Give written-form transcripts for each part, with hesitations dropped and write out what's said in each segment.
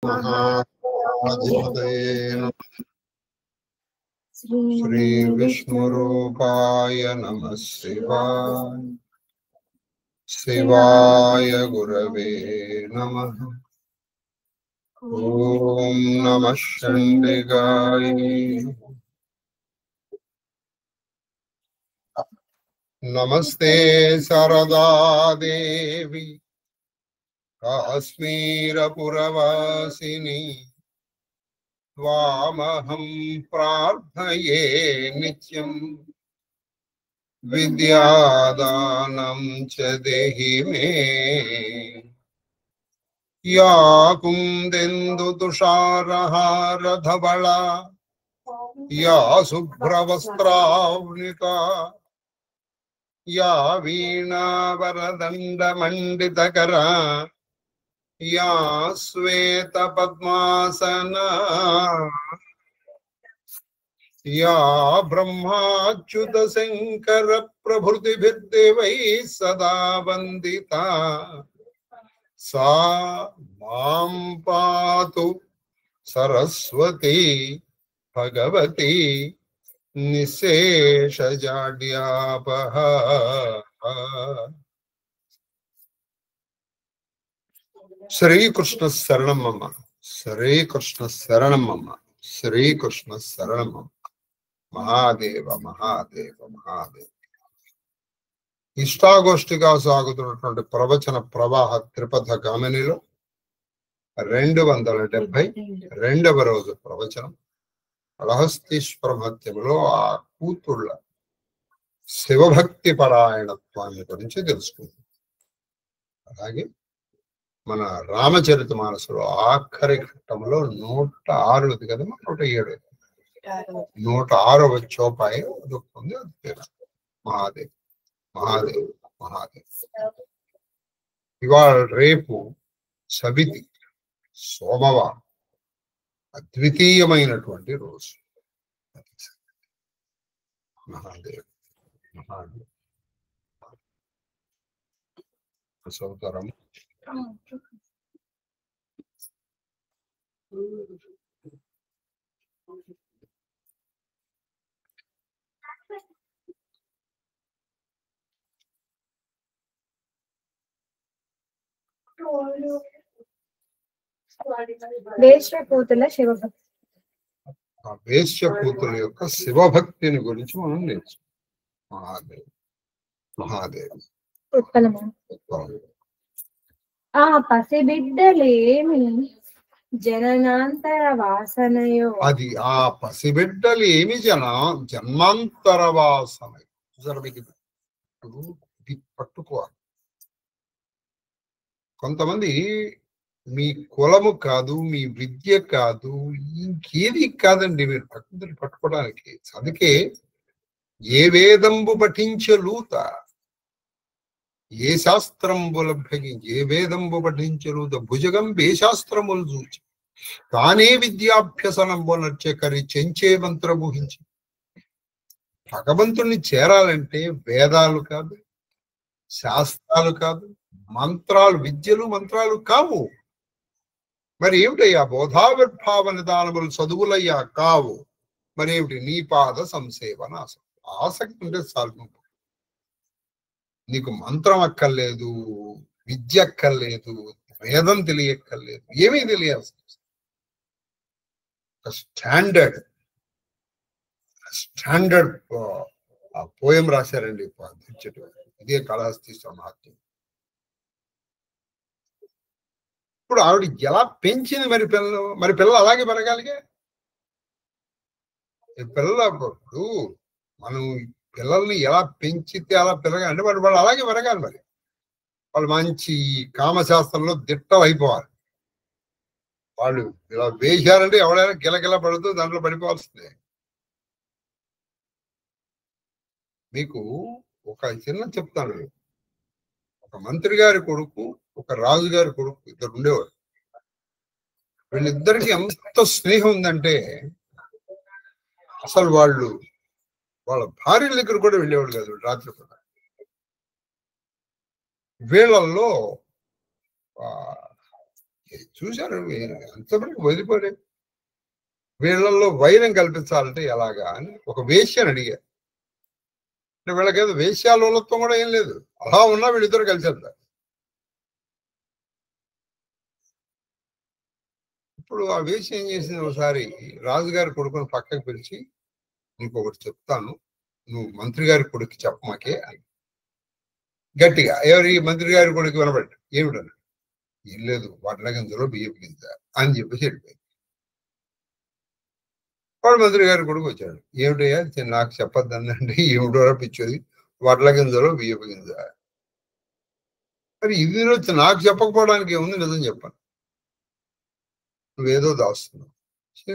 श्री विष्णुरूपाय नमः शिवाय शिवाय गुरवे नमः। ओम नमः चंडिकाय नमस्ते शारदा देवी काश्मीरपुरवासिनी त्वामहं प्रार्थये नित्यं विद्यादानं च देहि मे। या कुन्देन्दुतुषारहारधवला या शुभ्रवस्त्रावृता या वीणावरदण्डमण्डितकरा या श्वेतपद्मासना या ब्रह्माच्युतशङ्कर प्रभृतिभिर्देवैः सदा वन्दिता सा मां पातु सरस्वती भगवती निःशेषजाड्यापः। श्रीकृष्ण शरणं मम, श्रीकृष्ण शरणं मम, श्रीकृष्ण शरणं मम। महादेव महादेव महादेव। ఇష్టాగోష్ఠిగా సాగుతున్నటువంటి ప్రవచన ప్రవాహ త్రిపథ గామినిలో 272వ రోజు ప్రవచనం కాళహస్తీశ్వర మహత్యములో ఆ కూతుళ్ళ శివభక్తి పరాయణత్వాన్ని గురించి తెలుసుకుంటాం. అలాగే మన రామచరితమానసులో ఆఖరి ఘట్టంలో 106 కదా 107 106వ చోపాయి దొరుకుతుంది. అది పేరు మహాదేవ్ మహాదేవ్ మహాదేవ్. ఇవాళ రేపు సవితి సోమవారం అద్వితీయమైనటువంటి రోజు. మహాదేవ్ మహాదేవ్ సోదరం వేశ్యకూతుల శివభక్తి. ఆ వేశ్యకూతుల యొక్క శివభక్తిని గురించి మనం నేర్చుకుంటాం. మహాదేవ్ మహాదేవ్. ఆ పసిబిడ్డలేమి జననాంతర వాసనయో. అది ఆ పసిబిడ్డలు ఏమి జన్మాంతర వాసనయో. ఇది పట్టుకోవాలి. కొంతమంది మీ కులము కాదు, మీ విద్య కాదు, ఇంకేది కాదండి మీరు పట్టుకోవడానికి. అందుకే ఏ వేదంబు పఠించలూత, ఏ శాస్త్రంబుల భగించి, ఏ వేదంబు పఠించలూత భుజగం ఏ శాస్త్రములు చూచి తానే విద్యాభ్యసనంబునర్చే కరి చెంచే మంత్రముహించి. భగవంతుణ్ణి చేరాలంటే వేదాలు కాదు, శాస్త్రాలు కాదు, మంత్రాలు, విద్యలు మంత్రాలు కావు. మరి ఏమిటయ్యా? బోధావిర్భావ నిదానములు చదువులయ్యా కావు. మరి ఏమిటి? నీ పాద సంసేవన ఆసక్తి. ఆసక్తి ఉంటే చాలు. నీకు మంత్రం అక్కర్లేదు, విద్య అక్కర్లేదు, వేదం తెలియక్కర్లేదు, ఏమీ తెలియాల్సి. స్టాండర్డ్ పోయం రాశారండి ఇదే కాళహస్తీశ్వర మహత్యం. ఇప్పుడు ఆవిడ ఎలా పెంచింది మరి పిల్లలు అలాగే పెరగాలిగా. పిల్లలు మనం పిల్లల్ని ఎలా పెంచితే అలా పెరగాలి అంటే వాళ్ళు అలాగే పెరగాలి. మరి వాళ్ళు మంచి కామశాస్త్రంలో దిట్టం అయిపోవాలి. వాళ్ళు ఇలా వేశారంటే ఎవడైనా గిలగిల పడుతూ దాంట్లో పడిపోవాల్సిందే. మీకు ఒక చిన్న చెప్తాను. ఒక మంత్రి గారి కొడుకు, ఒక రాజు గారి కొడుకు, ఇద్దరు ఉండేవారు. వీళ్ళిద్దరికి ఎంత స్నేహం ఉందంటే అసలు వాళ్ళ భార్యల దగ్గర కూడా వెళ్ళేవాడు కాదు రాత్రి పూట. వీళ్ళల్లో చూశారు అంతవరకు వదిలిపోయారు. వీళ్ళల్లో వైరం కల్పించాలంటే ఎలాగా అని ఒక వేశ్యని అడిగారు. అంటే వీళ్ళకేదో వేశ్యాలోలత్వం కూడా ఏం లేదు, అలా ఉన్నా వీళ్ళిద్దరు కలిసి వెళ్తారు. ఇప్పుడు ఆ వేశ్య ఏం చేసింది, ఒకసారి రాజుగారి కొడుకుని పక్కకు పిలిచి, నీకు ఒకటి చెప్తాను, నువ్వు మంత్రి గారి కొడుకు చెప్పమాకే అని గట్టిగా. ఎవరి మంత్రి గారి కొడుకు వినబడి ఏమిటన్నా, ఏం లేదు వడ్ల గింజలో బియ్యపు గింజ అని చెప్పేసి వెళ్ళిపోయింది. వాడు మంత్రి గారి కొడుకు వచ్చాడు, ఏమిటయ్యా నాకు చెప్పొద్దండి, ఏమిటో పిచ్చోది, వడ్ల గింజలో బియ్యపు గింజ. మరి ఇది వచ్చి నాకు చెప్పకపోవడానికి ఏముంది, నిజం చెప్పాను, నువ్వేదో దాస్తున్నావు.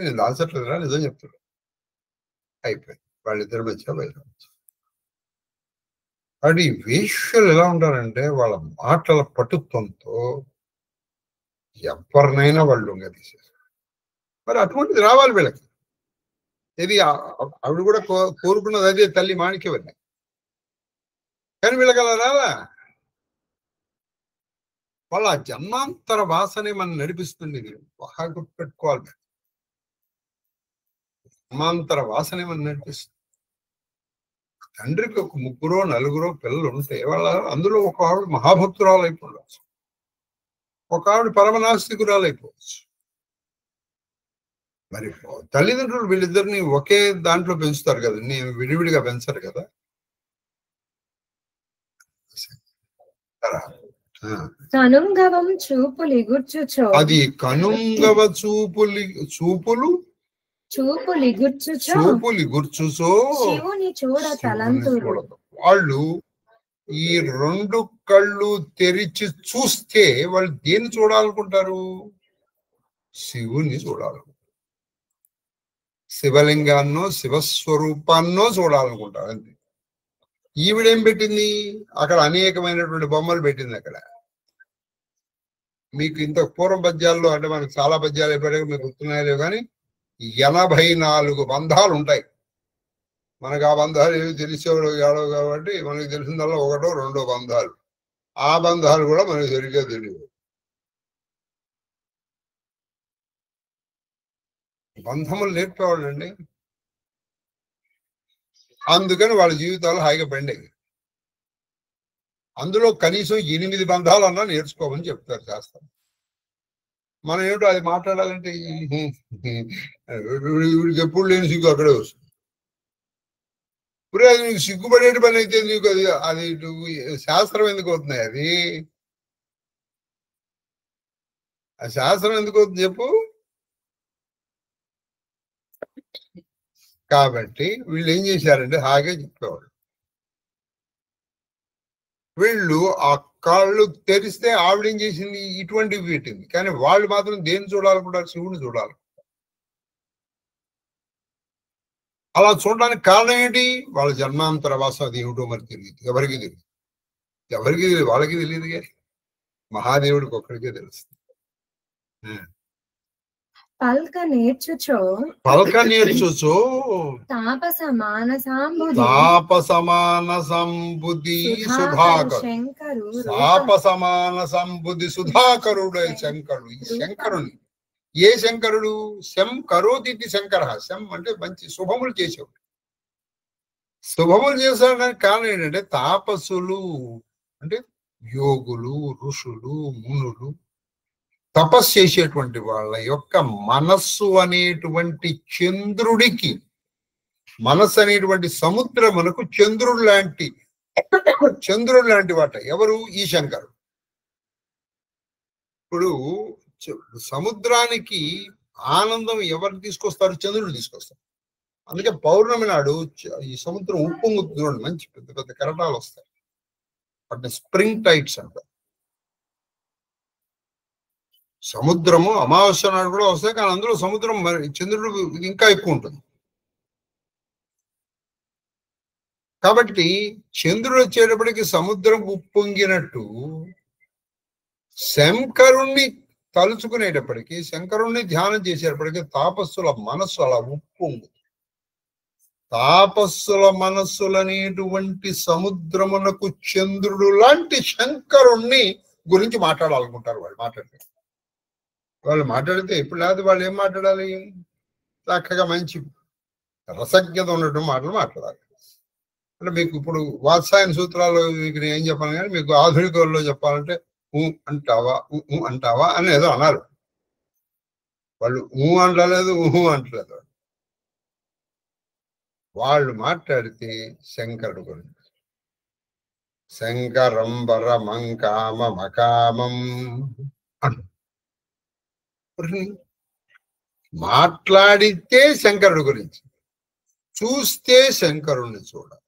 నేను దాచట్లేదురా, నిజం చెప్తున్నా. అయిపోయింది, వాళ్ళిద్దరి మధ్య బయట. అది వేశ్యలు ఎలా ఉంటారంటే వాళ్ళ మాటల పటుత్వంతో ఎవరినైనా వాళ్ళు తీసేస్తారు. మరి అటువంటిది రావాలి వీళ్ళకి. ఇది ఆవిడ కూడా కోరుకున్నది అదే, తల్లి మాణిక్యవల్లి. కానీ వీళ్ళకి అలా రాలా. వాళ్ళ జన్మాంతర వాసనే మనం నడిపిస్తుంది. బాగా గుర్తుపెట్టుకోవాలి, జన్మాంతర వాసనే మనం నడిపిస్తుంది. తండ్రికి ఒక 3-4 పిల్లలు ఉంటే వాళ్ళ అందులో ఒక ఆవిడ మహాభక్తురాలు అయిపోవచ్చు, ఒక ఆవిడ పరమనాస్తికురాలు అయిపోవచ్చు. మరి తల్లిదండ్రులు వీళ్ళిద్దరిని ఒకే దాంట్లో పెంచుతారు కదా, నేను విడివిడిగా పెంచారు కదా. కనుంగవం చూపులిగుర్చుచో, అది కనుంగవ చూపులు చూపులిగుర్చుచో శివుని చూడ తలంతురు. వాళ్ళు ఈ 2 కళ్ళు తెరిచి చూస్తే వాళ్ళు దేన్ని చూడాలనుకుంటారు, శివుని చూడాలనుకుంటారు. శివలింగాన్నో శివస్వరూపాన్నో చూడాలనుకుంటారు అంతే. ఈవిడేం పెట్టింది, అక్కడ అనేకమైనటువంటి బొమ్మలు పెట్టింది. అక్కడ మీకు ఇంత పూర్వం పద్యాల్లో, అంటే మనకు చాలా పద్యాలు అయిపోయాక మీకు గుర్తున్నాయో కానీ 84 బంధాలు ఉంటాయి. మనకు ఆ బంధాలు ఏవి తెలిసేవాడు కాడో కాబట్టి మనకు తెలిసిందల్లా 1-2 బంధాలు. ఆ బంధాలు కూడా మనకు సరిగ్గా తెలియదు. బంధములు నేర్పేవాళ్ళు అండి. అందుకని వాళ్ళ జీవితాలు హాయిగా పండేవి. అందులో కనీసం 8 బంధాలు అన్నా నేర్చుకోమని చెప్తారు శాస్త్రం. మనం ఏమిటో అది మాట్లాడాలంటే వీడికి ఎప్పుడు లేని సిగ్గు అక్కడే వస్తుంది. ఇప్పుడు అది నీకు సిగ్గుపడేటి పని అయితే నీకు అది శాస్త్రం ఎందుకు అవుతున్నాయి, అది ఆ శాస్త్రం ఎందుకు అవుతుంది చెప్పు. కాబట్టి వీళ్ళు ఏం చేశారంటే హాయిగా చెప్పేవాళ్ళు. వీళ్ళు ఆ కాళ్ళు తెరిస్తే ఆవిడేం చేసింది, ఇటువంటివి పెట్టింది. కానీ వాళ్ళు మాత్రం దేన్ని చూడాలనుకుంటారు, శివుని చూడాలి. అలా చూడడానికి కారణం ఏంటి, వాళ్ళ జన్మాంతర వాసం. అది ఏమిటో మరి తెలియదు, ఎవరికి తెలియదు, వాళ్ళకి తెలియదు, కానీ మహాదేవుడికి ఒక్కడికే తెలుస్తుంది. పల్క నేర్చుచో తాపసమాన సంబుద్ధి సుధాకరుడు శంకరుడు. ఈ శంకరుని, ఏ శంకరుడు, శం కరోతి శంకర. శం అంటే మంచి శుభములు చేసేవాడు. శుభములు చేసేయడానికి కారణం ఏంటంటే తాపస్సులు అంటే యోగులు, ఋషులు, మునులు, తపస్సు చేసేటువంటి వాళ్ళ యొక్క మనస్సు అనేటువంటి చంద్రుడికి, మనస్సు అనేటువంటి సముద్రమునకు చంద్రుడు లాంటి వాట. ఎవరు, ఈ శంకరుడు. ఇప్పుడు సముద్రానికి ఆనందం ఎవరు తీసుకొస్తారు, చంద్రుడు తీసుకొస్తారు. అందుకే పౌర్ణమి నాడు ఈ సముద్రం ఉప్పొంగుతుంది చూడండి, మంచి పెద్ద పెద్ద కెరటాలు వస్తాయి. వాటిని స్ప్రింగ్ టైడ్స్ అంటారు. సముద్రము అమావాస్య నాడు కూడా వస్తాయి, కానీ అందులో సముద్రం చంద్రుడు ఇంకా ఎక్కువ ఉంటుంది. కాబట్టి చంద్రుడు వచ్చేటప్పటికి సముద్రం ఉప్పొంగినట్టు శంకరుణ్ణి తలుచుకునేటప్పటికీ, శంకరుణ్ణి ధ్యానం చేసేటప్పటికీ తాపస్సుల మనస్సు అలా ఉప్పొంగు. తాపస్సుల మనస్సులనేటువంటి సముద్రమునకు చంద్రుడు లాంటి శంకరుణ్ణి గురించి మాట్లాడాలనుకుంటారు వాళ్ళు. మాట్లాడితే వాళ్ళు మాట్లాడితే ఇప్పుడు లేదు, వాళ్ళు ఏం మాట్లాడాలి? చక్కగా మంచి రసజ్ఞత ఉన్నట్టు మాటలు మాట్లాడాలి. అంటే మీకు ఇప్పుడు వాత్సాయన సూత్రాలు మీకు నేను ఏం చెప్పాను, కానీ మీకు ఆధునికల్లో చెప్పాలంటే అంటావా అంటావా అని ఏదో అన్నారు. వాళ్ళు అంటలేదు, అంటలేదు. వాళ్ళు మాట్లాడితే శంకరుడు గురించి శంకరం వరమంకామకామం అంట. మాట్లాడితే శంకరుడు గురించి, చూస్తే శంకరుణ్ణి చూడాలి.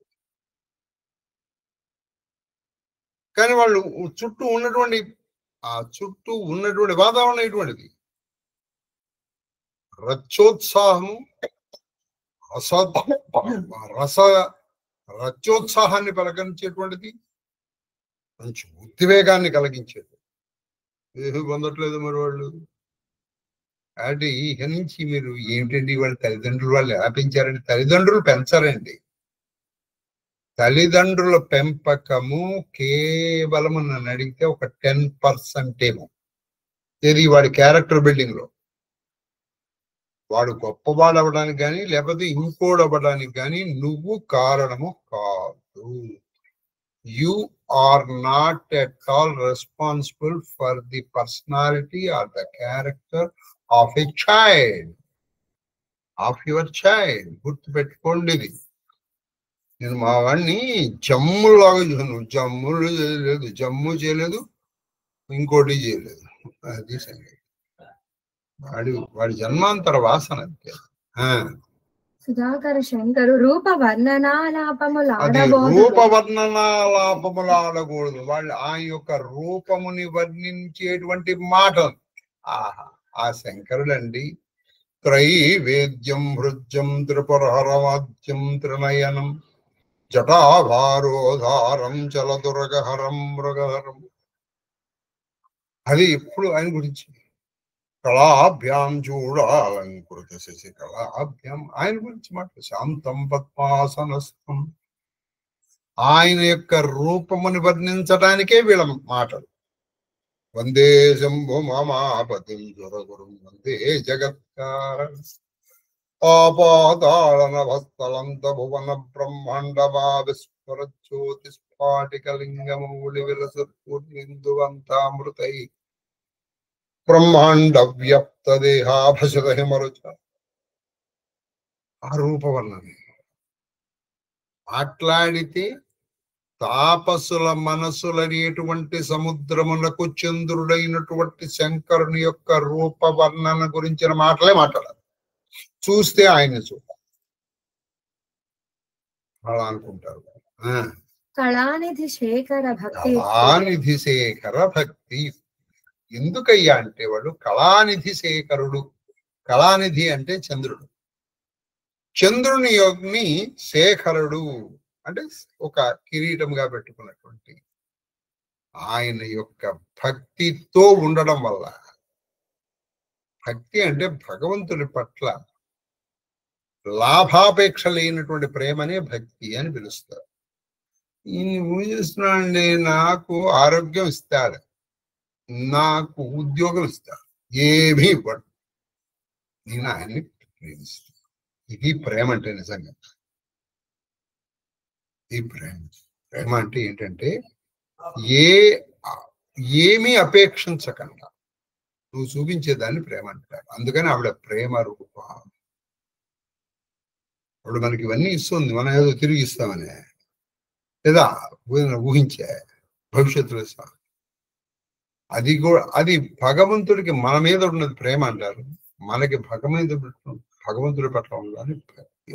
కానీ వాళ్ళు చుట్టూ ఉన్నటువంటి వాతావరణం ఎటువంటిది? రచ్చోత్సాహము, రచ్చోత్సాహాన్ని పలకరించేటువంటిది, మంచి ఉద్వేగాన్ని కలిగించేది. ఏమీ పొందట్లేదు మరి వాళ్ళు. అంటే ఇక నుంచి మీరు ఏమిటండి వాళ్ళ తల్లిదండ్రులు వాళ్ళు ఎలా పెంచారండి? తల్లిదండ్రులు పెంచారండి. తల్లిదండ్రుల పెంపకము కేవలం నన్ను అడిగితే ఒక 10% ఏమో. ఇది వాడి క్యారెక్టర్ బిల్డింగ్ లో. వాడు గొప్పవాడు అవ్వడానికి కానీ లేకపోతే ఇంకోడు అవ్వడానికి కానీ నువ్వు కారణము కాదు. You are not at all responsible for the personality or the character of a child, of your child. గుర్తు పెట్టుకోండి. ఇది నేను మా వాడిని జమ్ములాగా చూసాను. జమ్ము చేయలేదు, ఇంకోటి చేయలేదు. అది సంగతి. వాడి జన్మాంతర వాసన. సుధాకర శంకరు రూప వర్ణనాలాపములు ఆడకూడదు. వాళ్ళు ఆ యొక్క రూపముని వర్ణించేటువంటి మాటలు. ఆ శంకరులండి త్రైవేద్యం హృజ్యం త్రిపురహరవాద్యం త్రినయనం జటాభారోధారం చలదురగహరం మృగహరం. అది ఎప్పుడు ఆయన గురించి. కళాభ్యాం చూడాలంకృత శశి కళాభ్యాం, ఆయన గురించి మాట. శాంతం పద్మాసనస్థం, ఆయన యొక్క రూపముని వర్ణించడానికే వీళ్ళ మాటలు. వందే శంభు మమాపతిం జ్వరగురుం వందే జగత్కార ఆపాతాళనభస్థలంత భువన బ్రహ్మాండమా విస్ఫురజ్యోతి స్ఫాటికలింగమౌళి విలసత్పూర్ణిందువంతామృతై బ్రహ్మాండ వ్యాప్త దేహాభశత హిమరుచ. ఆ రూపవర్ణని మాట్లాడితే తాపసుల మనసులనేటువంటి సముద్రమునకు చంద్రుడైనటువంటి శంకరుని యొక్క రూపవర్ణన గురించిన మాటలే మాట్లాడాలి. చూస్తే ఆయన్ని చూడాలి అలా అనుకుంటారు. కళానిధి శేఖర భక్తి. కళానిధి శేఖర భక్తి ఎందుకయ్యా అంటే వాడు కళానిధి శేఖరుడు. కళానిధి అంటే చంద్రుడు. చంద్రుని యోగ్ని శేఖరుడు అంటే ఒక కిరీటంగా పెట్టుకున్నటువంటి ఆయన యొక్క భక్తితో ఉండడం వల్ల. భక్తి అంటే భగవంతుడి పట్ల లాభాపేక్ష లేనటువంటి ప్రేమనే భక్తి అని పిలుస్తారు. ఈయన ఊహిస్తున్నానండి, నాకు ఆరోగ్యం ఇస్తాడు, నాకు ఉద్యోగం ఇస్తాడు, ఏమీ ఇవ్వడు, నేను ఆయన్ని ప్రేమిస్తాను. ఇది ప్రేమ అంటే. నిజంగా ఈ ప్రేమ అంటే ఏంటంటే ఏమీ అపేక్షించకుండా నువ్వు చూపించేదాన్ని ప్రేమ అంటారు. అందుకని ఆవిడ ప్రేమ రూప. ఆవిడ మనకి ఇవన్నీ ఇస్తుంది, మనం ఏదో తిరిగి ఇస్తామని లేదా ఊహించే భవిష్యత్తులో ఇస్తాం. అది కూడా అది భగవంతుడికి మన మీద ఉన్నది ప్రేమ అంటారు. మనకి భగవంతుడి పట్ల ఉండాలి భక్తి.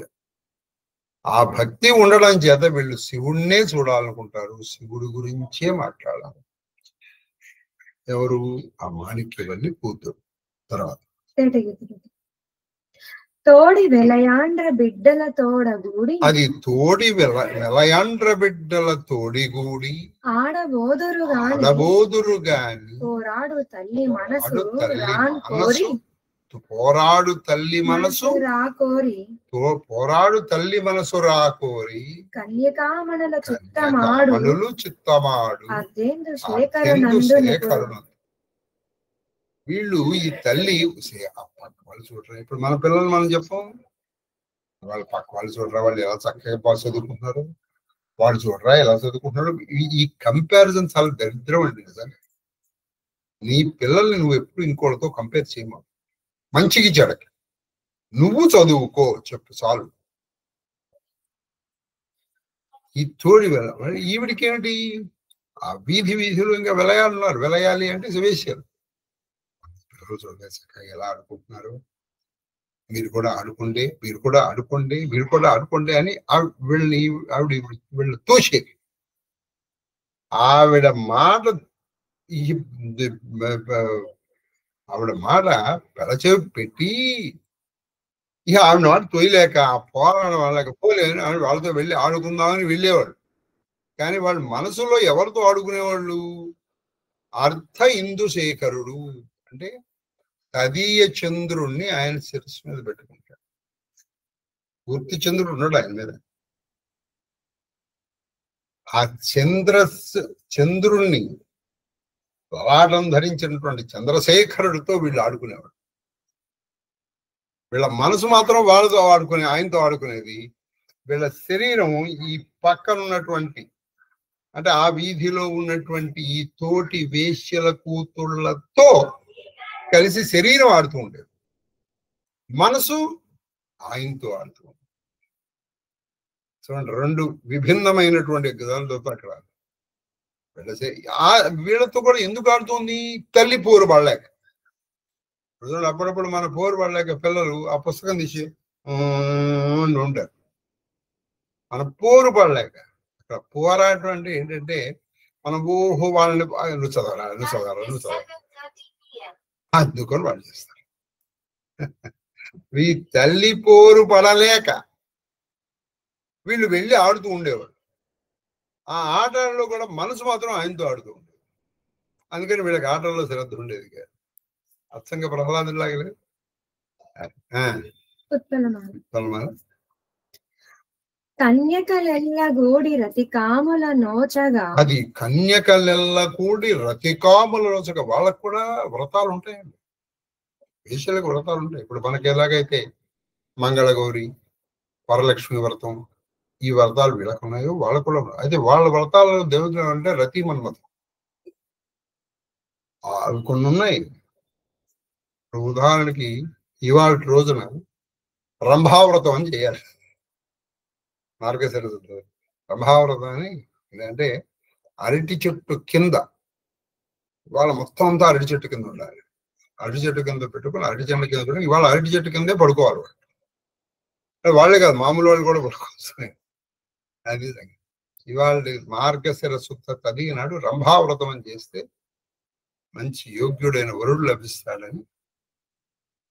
ఆ భక్తి ఉండడం చేత వీళ్ళు శివుణ్ణే చూడాలనుకుంటారు, శివుడి గురించే మాట్లాడాలి. ఎవరు? ఆ మాణిక్యవల్లి కూతురు. తర్వాత తోడి వెలయాండ్ర బిడ్డల తోడగూడి, అది తోడి వెలయాండ్ర బిడ్డల తోడిగూడి ఆడబోదురు గాని పోరాడు తల్లి మనసు పోరాడు తల్లి మనసు రాకోరి, పోరాడు తల్లి మనసు రాకోరి కన్యకామణుల చిత్తమాడు చిత్తమాడు అర్ధేందు శేఖరునందు. వీళ్ళు ఈ తల్లి పక్క వాళ్ళు చూడరా, ఇప్పుడు మన పిల్లలు మనం చెప్పాం, వాళ్ళ పక్క వాళ్ళు చూడరా, వాళ్ళు ఎలా చక్కగా బాగా చదువుకుంటున్నారు, వాళ్ళు చూడరా ఎలా చదువుకుంటున్నారు. ఈ కంపారిజన్ చాలా దరిద్రం అండి నిజంగా. నీ పిల్లల్ని నువ్వు ఎప్పుడు ఇంకోటితో కంపేర్ చేయమా, మంచికి చెడకి నువ్వు చదువుకో చెప్పు చాలు. ఈ తోడి ఈవిడికి ఏమిటి, ఆ వీధిలో ఇంకా వెలయాలున్నారు, వెలయాలి అంటే వేసారు. చూడలేదు చక్కగా ఎలా ఆడుకుంటున్నారు, మీరు కూడా ఆడుకోండి, మీరు కూడా ఆడుకోండి, మీరు కూడా ఆడుకోండి అని వీళ్ళు తోసేది. ఆవిడ మాట పెడచెవి పెట్టి ఇక ఆవిడ మాట తోయలేక పోరాడడం వాళ్ళకి పోలేని వాళ్ళతో వెళ్ళి ఆడుకుందామని వెళ్ళేవాడు. కానీ వాళ్ళ మనసులో ఎవరితో ఆడుకునేవాళ్ళు, అర్ధ ఇందుశేఖరుడు అంటే తదీయ చంద్రుణ్ణి ఆయన శిరస్సు మీద పెట్టుకుంటాడు. పూర్తి చంద్రుడు ఉన్నాడు ఆయన మీద. ఆ చంద్రుణ్ణి లలాటం ధరించినటువంటి చంద్రశేఖరుడితో వీళ్ళు ఆడుకునేవాడు. వీళ్ళ మనసు మాత్రం వాళ్ళతో ఆయనతో ఆడుకునేది. వీళ్ళ శరీరం ఈ పక్కన ఉన్నటువంటి అంటే ఆ వీధిలో ఉన్నటువంటి ఈ తోటి వేశ్యల కూతుళ్లతో కలిసి శరీరం ఆడుతూ ఉండేది, మనసు ఆయనతో ఆడుతూ ఉండేది. చూడండి, రెండు విభిన్నమైనటువంటి గదాలతో అక్కడ వీళ్ళతో కూడా ఎందుకు ఆడుతుంది, తల్లి పోరు పడలేక. అప్పుడప్పుడు మన పోరు పడలేక పిల్లలు ఆ పుస్తకం తీసి ఉంటారు, మన పోరు పడలేక. అక్కడ పోరాటం అంటే ఏంటంటే మనం ఊహు వాళ్ళని నువ్వు చదవరా అందుకొని వాళ్ళు చేస్తారు. ఈ తల్లి పోరు పడలేక వీళ్ళు వెళ్ళి ఆడుతూ ఉండేవాడు. ఆ ఆటల్లో కూడా మనసు మాత్రం ఆయనతో ఆడుతూ ఉండేది. అందుకని వీళ్ళకి ఆటల్లో శ్రద్ధ ఉండేది కాదు. అచ్చంగా ప్రహ్లాదులాగే లేదు. కన్యకలెల్ల కూడి రతికాముల నోచగా, అది కన్యకలెల్ల కూడి రతికాముల నోచగా. వాళ్ళకు కూడా వ్రతాలు ఉంటాయండి, వేశ్యలకు వ్రతాలు ఉంటాయి. ఇప్పుడు మనకి ఎలాగైతే మంగళగౌరి, వరలక్ష్మి వ్రతం, ఈ వ్రతాలు వీళ్ళకు ఉన్నాయో వాళ్ళకు కూడా. అయితే వాళ్ళ వ్రతాలు దేవుడు అంటే రతి మన్మథం అవి కొన్ని ఉన్నాయి. ఉదాహరణకి ఇవాళ రోజున రంభావ్రతం అని చేయాలి. మార్గశిర రంభావ్రతం అని అంటే అరటి చెట్టు కింద, వాళ్ళ మొత్తం అంతా అరటి చెట్టు కింద ఉండాలి. అరటి చెట్టు కింద పెట్టుకుని అరటి చెట్టు కింద పెట్టుకుని ఇవాళ అరటి చెట్టు కిందే పడుకోవాలి. వాళ్ళే కాదు, మామూలు వాళ్ళు కూడా పడుకోవచ్చు. అది ఇవాళ మార్గశిర శుద్ధ తది నాడు రంభావ్రతం అని చేస్తే మంచి యోగ్యుడైన వరుడు లభిస్తాడని,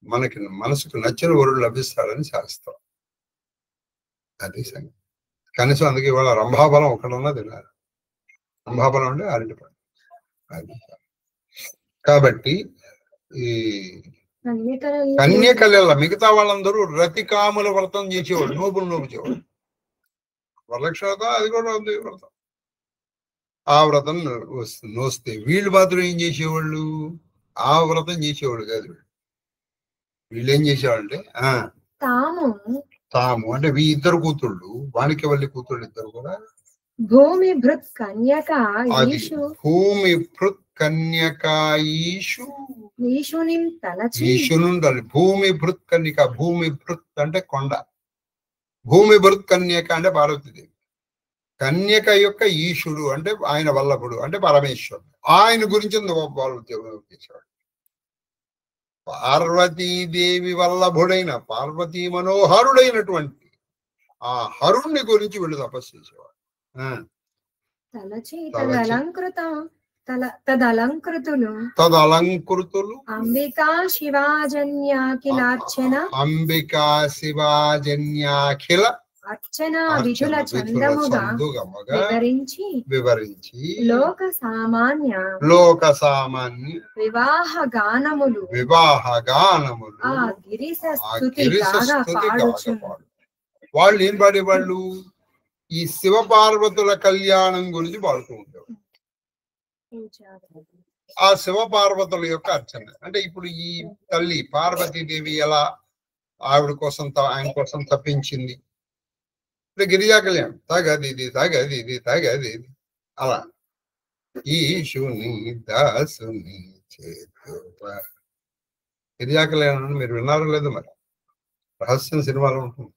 మనకి మనసుకు నచ్చిన వరుడు లభిస్తాడని శాస్త్రం. అది సంగతి. కనీసం అందుకే ఇవాళ రంభాఫలం ఒకటన్నా తినాలి. రంభాఫలం అంటే అరటిపండు. అది కాబట్టి ఈ కన్యకలెల్ల మిగతా వాళ్ళందరూ రతికాముల వ్రతం చేసేవాడు, నోబులు చేవాడు. వరలక్ష్మి అది కూడా ఉంది వ్రతం. ఆ వ్రతం నోస్తే వీళ్ళు మాత్రం ఏం చేసేవాళ్ళు, ఆ వ్రతం చేసేవాళ్ళు కాదు. వీళ్ళు ఏం చేసేవాళ్ళంటే తాము అంటే వీ ఇద్దరు కూతుళ్ళు, వాణిక్యవల్లి కూతుళ్ళు ఇద్దరు కూడా భూమి భృత్ కన్యక ఈశునుండాలి. భూమి భృత్ కన్యక, భూమి భృత్ అంటే కొండ, భూమి భృత్ కన్యక అంటే పార్వతీదేవి. కన్యక యొక్క ఈశుడు అంటే ఆయన వల్లభుడు అంటే పరమేశ్వరుడు. ఆయన గురించి చేసేవాడు. పార్వతీదేవి వల్లభుడైన, పార్వతీ మనోహరుడైనటువంటి ఆ హరుణ్ణి గురించి వీళ్ళు తపస్సు చేసేవాడు. తదలంకృతులు అంబికా శివాజన్యాఖిలార్చన, అంబికా శివాజన్యాఖిల అర్చన విధుల చందముగా వివరించి లోక సామాన్య వివాహ గానములు ఆ గిరిశ స్తుతి వాళ్ళు ఏం పాడేవాళ్ళు, ఈ శివ పార్వతుల కళ్యాణం గురించి పాడుతూ ఉండేవాళ్ళు. ఆ శివ పార్వతుల యొక్క అర్చన. అంటే ఇప్పుడు ఈ తల్లి పార్వతీదేవి ఎలా ఆవిడ కోసం ఆయన కోసం తప్పించింది. ఇప్పుడు గిరిజా కళ్యాణం తగదిది తగదిది తగదిది అలా ఈశుని దాసుని చేతువ. గిరిజా కళ్యాణం మీరు విన్నారో లేదు, మరి రహస్యం సినిమాలో ఉంటుంది.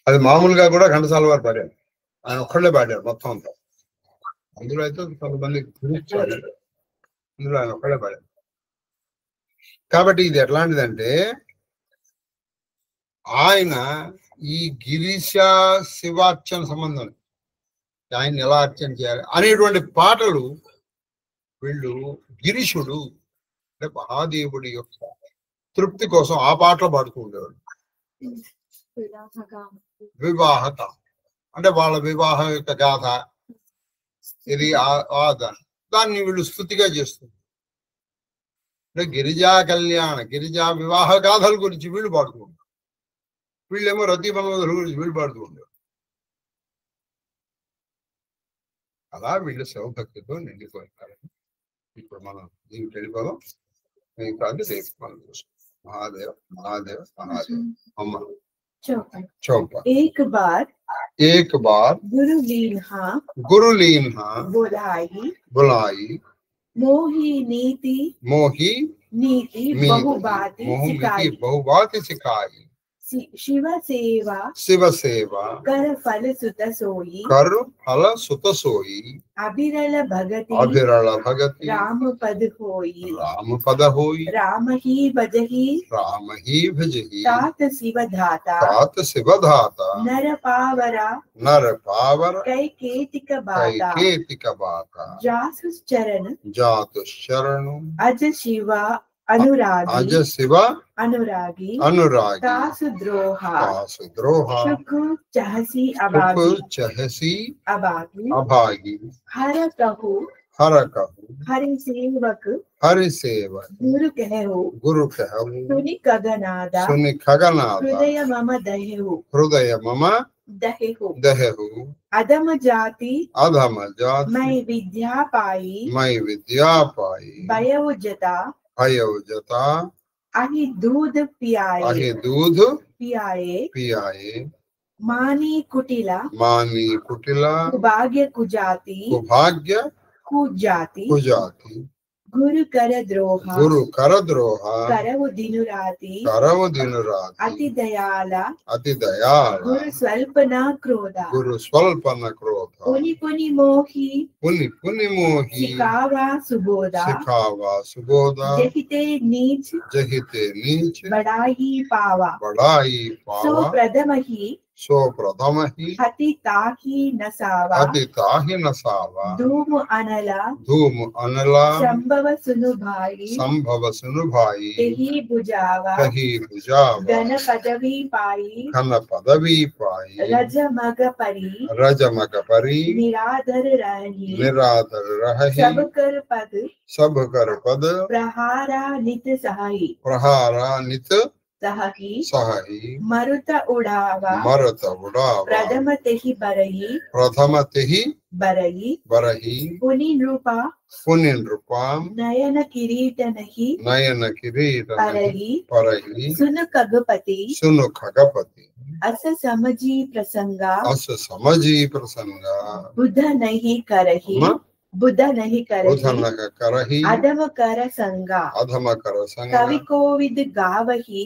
అది మామూలుగా కూడా ఘంటసాల వారు పాడారు, ఆయన ఒక్కళ్ళే పాడారు మొత్తం అంతా. అందులో అయితే కొంతమంది పాడారు, అందులో ఆయన ఒక్కడే పాడారు. కాబట్టి ఇది ఎట్లాంటిదంటే ఆయన ఈ గిరీశ శివార్చన సంబంధం, ఆయన ఎలా అర్చన చేయాలి అనేటువంటి పాటలు వీళ్ళు గిరీశుడు అంటే మహాదేవుడి యొక్క తృప్తి కోసం ఆ పాటలు పాడుతూ ఉండేవాడు. వివాహత అంటే వాళ్ళ వివాహం యొక్క గాథ ఇది దాన్ని వీళ్ళు స్తుతిగా చేస్తుంది. అంటే గిరిజా కళ్యాణ గిరిజా వివాహ గాథల గురించి వీళ్ళు పాడుతూ ఉంటారు, వీళ్ళేమో రతి బంధువుల గురించి వీళ్ళు పాడుతూ ఉంటారు. అలా వీళ్ళు శివభక్తితో నిండిపోయినారు. ఇప్పుడు మనం దీనికి వెళ్ళిపోదాం, కాదు రేపు మనం చూస్తాం. మహాదేవ మహాదేవ మహాదేవ అమ్మ चौपा। एक बार गुरु लीन्हा बुलाई मोही नीति बहुबात सिखाई शिव सेवा कर फल सुत सोई अभिरल भगति राम पद होई राम ही भजहि तात शिव धाता नर पावरा कैकेतिक बाता जातु चरण अज शिव अनुरागी तासु द्रोहा शुक चहसी अभागी हर कहु हरि सेवक गुरु कहु सुनि खगनादा हृदय मम दहेहु अधम जाति मैं विद्या पाई भयउ जता अहि दूध पियाए मानी कुटिला कुभाग्य कुजाति गुरु कर द्रोहा करवु दिनुराति अति दयाला गुरु स्वल्प न क्रोधा पुनि मोही सिखावा सुबोधा जहिते नीच बड़ाई पावा सो प्रथम ही हति ताहि नसावा धूम अनला संभव सुनु भाई तेहि बुझावा घन पदवी पाई रज मग परी निराधर रही सब कर पद प्रहारा नित सहाई सही मरुत उड़ावा प्रथम तेहि बरही पुनि नृपा नयन किरीट नहीं परही सुन खगपति अस समझी प्रसंगा बुध नहीं करही अधम कर संगा कवि कोविद गावही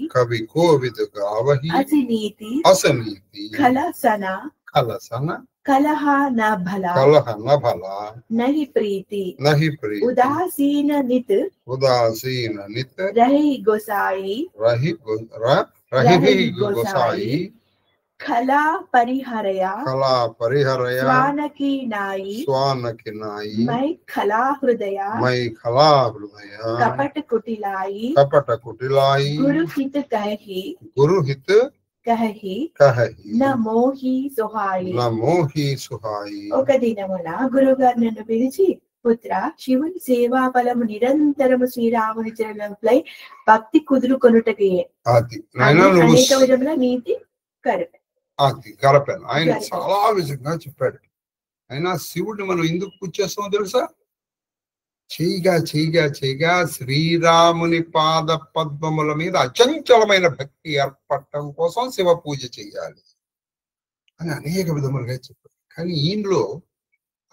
असनीति खलसना कलह न भला नहीं प्रीति उदासीन नित रही गोसाई खला परिहरया स्वान की नाई मैं खला हृदया कपट कुटिलाई गुरु हित कही न मोही सुहाई ఒక దినమున గురుగారు నన్ను పిలిచి, పుత్ర, శివుని సేవా ఫలము నిరంతరము శ్రీరాముని చరణంపై భక్తి కుదురుకొనుటకే అనేక విధముల నీతి గరపాను. ఆయన చాలా విధంగా చెప్పాడు. అయినా శివుడిని మనం ఎందుకు పూజ చేస్తామో తెలుసా? చేయగా శ్రీరాముని పాద పద్మముల మీద అచంచలమైన భక్తి ఏర్పడటం కోసం శివ పూజ చేయాలి అని అనేక విధములుగా చెప్పారు. కానీ ఈయనలో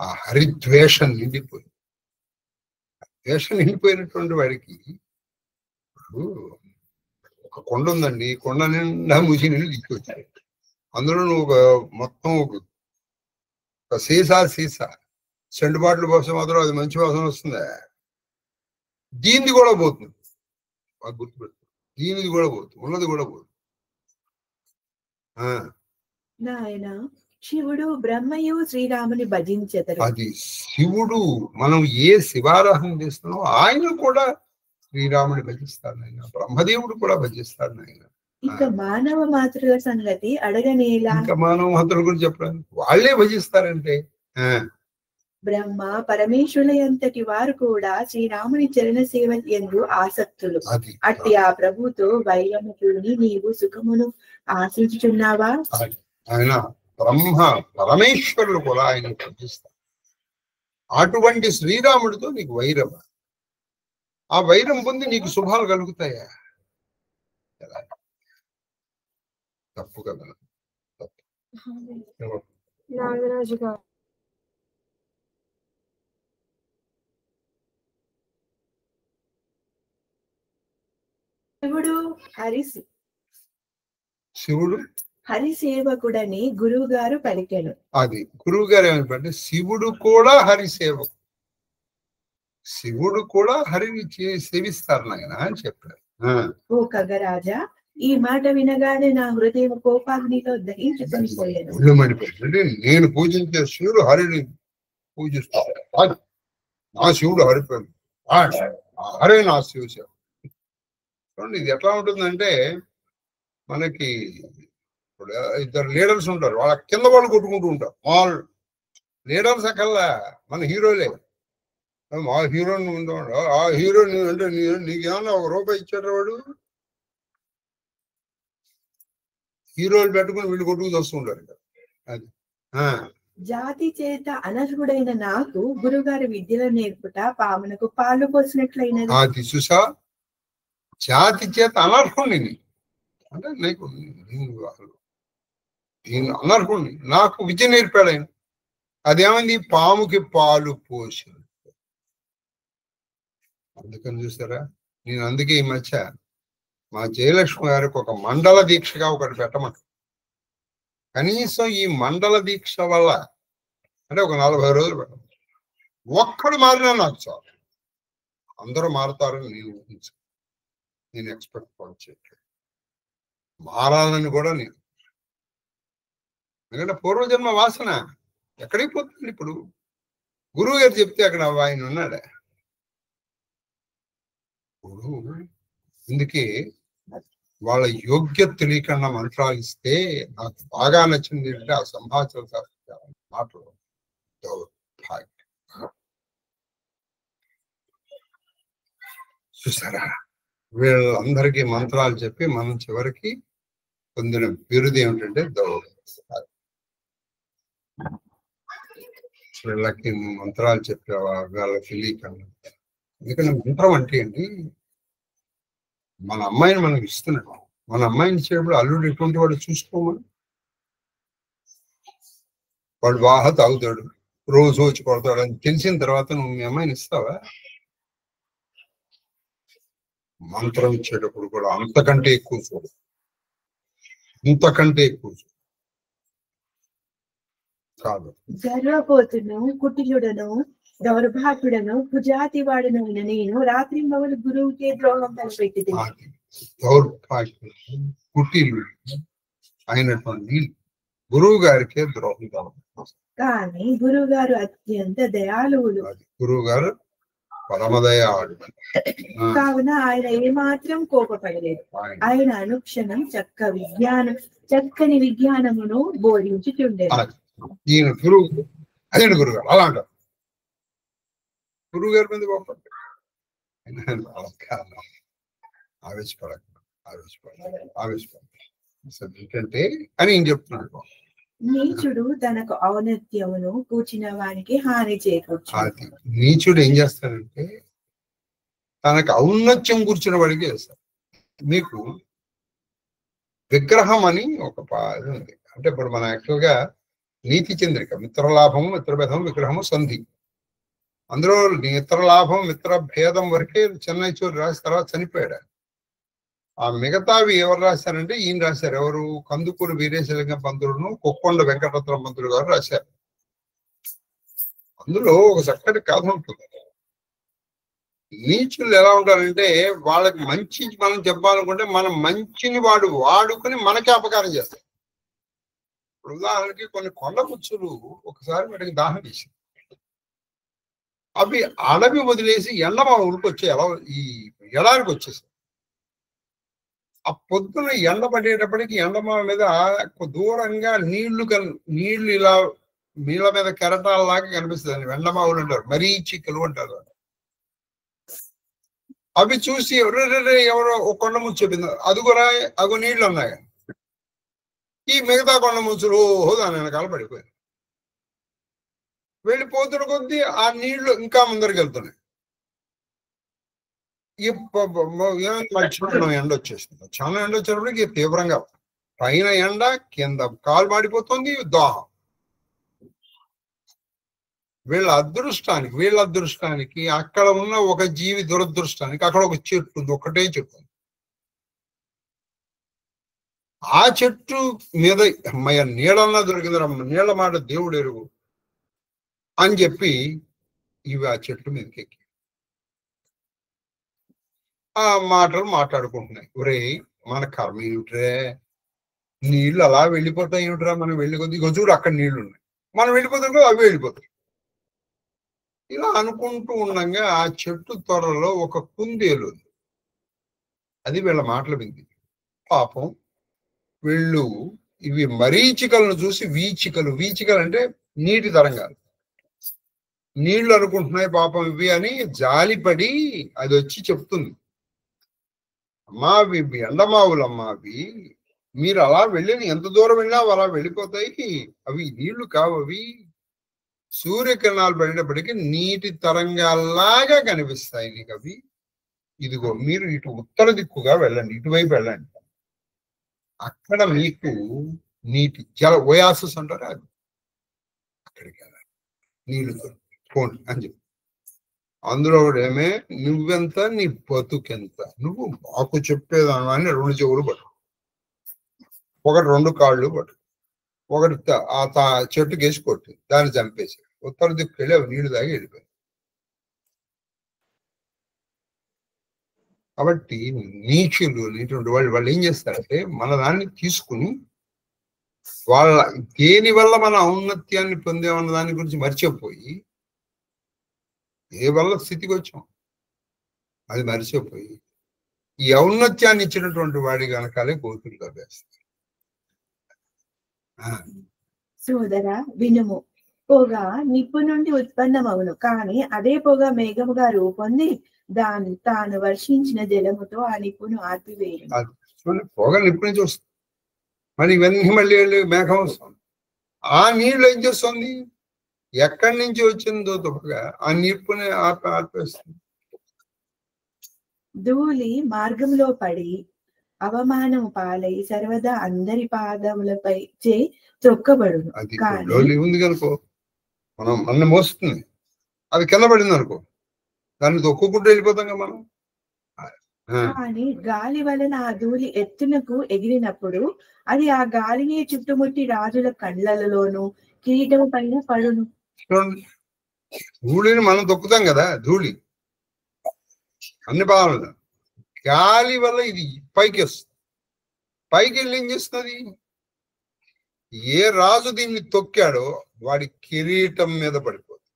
ఆ హరిద్వేషం నిండిపోయింది. ద్వేషం నిండిపోయినటువంటి వాడికి ఇప్పుడు ఒక కొండ ఉందండి, కొండ నిండా ముసి నీళ్ళు దిక్కొచ్చాయి. అందులో నువ్వు మొత్తం ఒక సీసా సెంటు బాటిల్ పోసం మాత్రం అది మంచి వాసన వస్తుందా? దీనిది కూడా పోతుంది, బాగా గుర్తుపెట్టు. దీనిది కూడా పోతుంది, ఉన్నది కూడా పోతుంది. నాయన శివుడు బ్రహ్మయు శ్రీరాముని భజించెదరు. అది శివుడు మనం ఏ శివారాధన చేస్తున్నామో ఆయన కూడా శ్రీరాముని భజిస్తాడు నాయన, బ్రహ్మదేవుడు కూడా భజిస్తాడు నాయన. ఇక మానవ మాతృల సంగతి అడగనేలా? ఇంకా మానవ మాతృల గురించి చెప్పడానికి వాళ్ళే భజిస్తారంటే బ్రహ్మ పరమేశ్వరుల ఎంతటి వారు కూడా శ్రీరాముని చరణ సేవ యందు ఆసక్తులు. అట్టి ఆ ప్రభుతో వైరముని నీవు సుఖమును ఆశించుచున్నావా? ఆయన బ్రహ్మ పరమేశ్వరులు కూడా ఆయన పూజిస్తారు. అటువంటి శ్రీరాముడితో నీకు వైరం, ఆ వైరం పొంది నీకు శుభాలు కలుగుతాయా? తప్పు కదా, తప్పు. నాగరాజు గారు శివుడు హరిసేవకుడని గురువు గారు పలికెను. అది గురువు గారు ఏమంటే శివుడు కూడా హరిసేవకు, శివుడు కూడా హరిని సేవిస్తారు నాయన అని చెప్పారు. ఓ ఖగరాజా, ఈ మాట వినగానే నా హృదయం కోపాగ్నిలో దహించుకునిపోయాను. నేను పూజించే శివుడు హరిని పూజిస్తాడు, నా శివుడు హరిపోయాడు, హరే నా శివ సేవ. చూడండి ఇది ఎట్లా ఉంటుందంటే, మనకి ఇప్పుడు ఇద్దరు లీడర్స్ ఉంటారు, వాళ్ళ కింద వాళ్ళు కొట్టుకుంటూ ఉంటారు. వాళ్ళు లీడర్స్ అక్కల్లా మన హీరోలే, మా హీరోని ఉంటాడు. ఆ హీరోని అంటే నీకేమన్నా ఒక రూపాయి ఇచ్చాడు వాడు? హీరోలు పెట్టుకుని వీళ్ళు కొట్టుకు వస్తుంటారు. అది జాతి చేత అనర్హుడైన నాకు గురుగారి విద్యలో నేర్పుట పామునకు పాలు పోసినట్లయినది. అది చూసా, జాతి చేత అనర్హుడిని అంటే నీకు అనర్హుడిని నాకు విద్య నేర్పాడు ఆయన. అదేమైంది? పాముకి పాలు పోసి. అందుకని చూసారా, నేను అందుకే ఈ మధ్య మా జయలక్ష్మి గారికి ఒక మండల దీక్షగా ఒకటి పెట్టమని. కనీసం ఈ మండల దీక్ష వల్ల అంటే ఒక 40 రోజులు పెట్ట, ఒక్కడు మారినా నాకు చాలు. అందరూ మారుతారని నేను ఎక్స్పెక్ట్ కూడా చేయట్లేదు. మారాలని కూడా నేను, ఎందుకంటే పూర్వజన్మ వాసన ఎక్కడికి పోతుంది. ఇప్పుడు గురువు గారు చెప్తే అక్కడ ఆయన ఉన్నాడా? అందుకే వాళ్ళ యోగ్యత తెలియకుండా మంత్రాలు ఇస్తే నాకు బాగా నచ్చింది అంటే ఆ సంభాషణ మాటలు చూసారా. వీళ్ళందరికీ మంత్రాలు చెప్పి మనం చివరికి పొందిన బిరుదు ఏమిటంటే దౌర్భాగ్యం. వీళ్ళకి మంత్రాలు చెప్పేవా వాళ్ళకి తెలియకుండా. ఎందుకంటే మంత్రం అంటే ఏంటి, మన అమ్మాయిని మనకి ఇస్తున్నాడు. మన అమ్మాయిని ఇచ్చేటప్పుడు అల్లుడు ఎటువంటి వాడు చూసుకోమని, వాడు బాగా తాగుతాడు, రోజు వచ్చి కొడతాడు అని తెలిసిన తర్వాత నువ్వు మీ అమ్మాయిని ఇస్తావా? మంత్రం ఇచ్చేటప్పుడు కూడా అంతకంటే ఎక్కువ చూడు, ఇంతకంటే ఎక్కువ చూడు. కాదు, గర్వపోతును, కుటిలుడను, దౌర్భాగ్యుడను, కుజాతి వాడును నేను రాత్రి మగలు గురువుకే ద్రోహం తలపెట్టింది. దౌర్భాగ్యుడు, కుటిలు అయినటువంటి గురువు గారికే ద్రోహం కావాలి. కానీ గురువు గారు అత్యంత దయాళువులు. గురువు గారు పరమదయాడు కావున ఆయన ఏమాత్రం కోపపడలేదు. ఆయన అనుక్షణం చక్కని విజ్ఞానమును బోధించుచుండేది. ఈయన గురువు, అదే గురువు గారు అలా అంటారు. గురువు గారి మీద కోపడ్డాడు. ఆవేశపడక ఏంటంటే అని ఈయన చెప్తున్నాడు. నీచుడు తనకు ఔన్నత్యమును కూర్చిన వానికి హాని చేకూర్చు. అది నీచుడు ఏం చేస్తాడంటే తనకు ఔన్నత్యం కూర్చున్న వాడికి చేస్తాడు. మీకు విగ్రహం అని ఒక ఇది ఉంది. అంటే ఇప్పుడు మన యాక్చువల్గా నీతి చంద్రిక మిత్రలాభము మిత్రభేదం విగ్రహము సంధి. అందులో మిత్రలాభం మిత్రభేదం వరకే చెన్నైచూరు రాసి తర్వాత చనిపోయాడు. ఆ మిగతావి ఎవరు రాశారంటే ఈయన రాశారు. ఎవరు? కందుకూరు వీరేశలింగం పంతులను కొక్కొండ వెంకటరత్నం పంతులు గారు రాశారు. అందులో ఒక చక్కటి కథ ఉంటుంది. నీచులు ఎలా ఉంటారంటే వాళ్ళకి మంచి మనం చెప్పాలనుకుంటే మన మంచిని వాడు వాడుకొని మనకే అపకారం చేస్తారు. ఇప్పుడు ఉదాహరణకి కొన్ని కొండ పుచ్చులు ఒకసారి వాటికి దాహం వేసి అవి అడవి వదిలేసి ఎండమావులకు వచ్చే ఎలా ఈ ఎడారికి వచ్చేసాయి. ఆ పొద్దున ఎండ పడేటప్పటికి ఎండమావ మీద దూరంగా నీళ్లు ఇలా నీళ్ళ మీద కెరటాలలాగా కనిపిస్తుంది. ఎండమావులు అంటారు, మరీచికలు అంటారు. అవి చూసి ఎవరో ఒక కొండ ముచ్చు చెప్పింది, అదుగురా అగు నీళ్లు అన్నాయి. ఈ మిగతా కొండ ముచ్చులు ఓహో దాని వెనకాల పడిపోయాయి. వెళ్ళిపోతున్న కొద్దీ ఆ నీళ్లు ఇంకా ముందరికి వెళ్తున్నాయి. ఎండ వచ్చేసింది. చాలా ఎండ వచ్చేటప్పటికి తీవ్రంగా పైన ఎండ కింద కాలు మాడిపోతుంది, దాహం. వీళ్ళ అదృష్టానికి అక్కడ ఉన్న ఒక జీవి దురదృష్టానికి అక్కడ ఒక చెట్టు ఉంది, ఒకటే చెట్టు. ఆ చెట్టు మీద అమ్మయ్య నీళ్ళన్నా దొరికింది, నీళ్ళ మాట దేవుడు ఎరుగు అని చెప్పి ఇవి ఆ చెట్టు మీదకి ఎక్కి ఆ మాటలు మాట్లాడుకుంటున్నాయి. ఒరే మన కర్మ ఏమిట్రే, నీళ్ళు అలా వెళ్ళిపోతాయి ఏమిట్రా, మనం వెళ్ళి కొద్ది చూడు అక్కడ నీళ్లు ఉన్నాయి, మనం వెళ్ళిపోతాం కదా అవి వెళ్ళిపోతాయి. ఇలా అనుకుంటూ ఉండగా ఆ చెట్టు త్వరలో ఒక కుందేలు, అది వీళ్ళ మాటలు వింది. పాపం వీళ్ళు ఇవి మరీచికలను చూసి వీచికలు అంటే నీటి తరంగాలు, నీళ్లు అనుకుంటున్నాయి పాపం ఇవి అని జాలిపడి అది వచ్చి చెప్తుంది, అమ్మా అవి ఎండమావులమ్మా, అవి మీరు అలా వెళ్ళిన ఎంత దూరం వెళ్ళినా అలా వెళ్ళిపోతాయి, అవి నీళ్లు కావు, అవి సూర్యకిరణాలు పడేటప్పటికీ నీటి తరంగాల్లాగా కనిపిస్తాయి నీకు అవి. ఇదిగో మీరు ఇటు ఉత్తర దిక్కుగా వెళ్ళండి, ఇటువైపు వెళ్ళండి, అక్కడ మీకు నీటి ఓయాసిస్ అంటారు, అది అక్కడికి వెళ్ళండి, నీళ్లు పోండి అని చెప్పి. అందులో ఏమే నువ్వెంత నీ బతుకెంత, నువ్వు మాకు చెప్పేదాను అని 2 చెవులు పట్టు, ఒకటి 2 కాళ్ళు పట్టు, ఒకటి ఆ చెట్టుకి వేసి కొట్టి దాన్ని చంపేసి ఉత్తర దిక్కు వెళ్ళి అవి నీళ్లు తాగి వెళ్ళిపోయాయి. కాబట్టి నీచులు అనేటువంటి వాళ్ళు ఏం చేస్తారంటే మన దాన్ని తీసుకుని వాళ్ళ దేని వల్ల మన ఔన్నత్యాన్ని పొందేమన్న దాని గురించి మర్చిపోయి ఏ వల్ల స్థితికి వచ్చాం అది మర్చిపోయి ఈ ఔన్నత్యాన్ని ఇచ్చినటువంటి వాడి వెనకాలే కోతులుగా వేస్తారు. సోదరా వినుము, పొగ నిప్పు నుండి ఉత్పన్నమవును, కానీ అదే పొగ మేఘముగా రూపొంది దాన్ని తాను వర్షించిన జలముతో ఆ నిప్పును ఆర్పివేయను. పొగ నిప్పు నుంచి వస్తుంది, మరి ఇవన్నీ మళ్ళీ మేఘం వస్తుంది. ఆ నీళ్ళు ఏం చేస్తుంది, ఎక్కడి నుంచి వచ్చిందో పొగ ఆ నిప్పుని ఆర్పేస్తుంది. ధూళి మార్గంలో పడి అవమానం పాలై సర్వదా అందరి పాదములపై త్రొక్కబడును. అది ఉంది కనుకో మనం అన్న మోస్తుంది, అది కింద పడింది అనుకో దాన్ని తొక్కుకుంటూ వెళ్ళిపోతాం కదా మనం. కానీ గాలి వలన ఆ ధూళి ఎత్తునకు ఎగిరినప్పుడు అది ఆ గాలిని చుట్టుముట్టి రాజుల కండ్లలోను కిరీటం పైన పడును. ధూళిని మనం తొక్కుతాం కదా, ధూళి అన్ని భావనలు గాలి వల్ల ఇది పైకి వస్తుంది, పైకి వెళ్ళి ఏం చేస్తుంది, ఏ రాజు దీన్ని తొక్కాడో వాడి కిరీటం మీద పడిపోతుంది.